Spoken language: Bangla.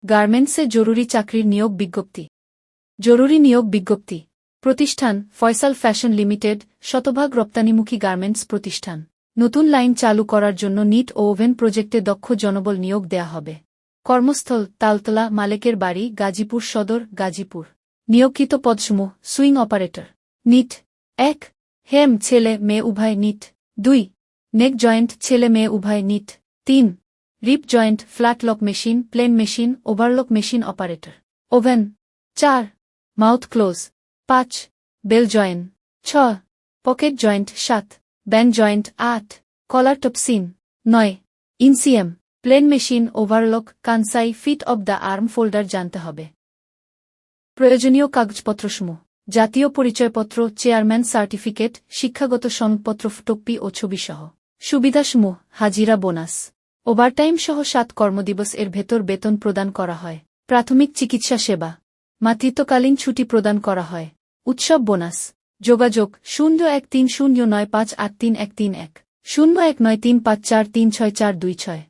গার্মেন্টসে জরুরি চাকরির নিয়োগ বিজ্ঞপ্তি। জরুরি নিয়োগ বিজ্ঞপ্তি। প্রতিষ্ঠান ফয়সাল ফ্যাশন লিমিটেড, শতভাগ রপ্তানিমুখী গার্মেন্টস প্রতিষ্ঠান। নতুন লাইন চালু করার জন্য নিট ও ওভেন প্রজেক্টে দক্ষ জনবল নিয়োগ দেয়া হবে। কর্মস্থল তালতলা, মালেকের বাড়ি, গাজীপুর সদর, গাজীপুর। নিয়োগকৃত পদসমূহ সুইং অপারেটর। নিট ১ হেম ছেলে মেয়ে উভয় নিট। ২ নেক জয়েন্ট ছেলে মেয়ে উভয় knit. ৩ rip joint, flat lock machine, plain machine, overlock machine operator. Woven ৪ mouth close. ৫ bell join. ৬ pocket joint. ৭ band joint. ৮ collar top seam. ৯ ইনসিএম, plain machine, overlock, Kansai, feed of the arm folder জানতে হবে। প্রয়োজনীয় কাগজপত্রসমূহ জাতীয় পরিচয়পত্র, চেয়ারম্যান সার্টিফিকেট, শিক্ষাগত সনদপত্র, ফটোকপি ও ছবিসহ। সুবিধাসমূহ হাজিরা বোনাস, ওভারটাইম সহ ৭ কর্মদিবস এর ভেতর বেতন প্রদান করা হয়। প্রাথমিক চিকিৎসা সেবা, মাতৃত্বকালীন ছুটি প্রদান করা হয়। উৎসব বোনাস। যোগাযোগ 0130958331, 019354364226।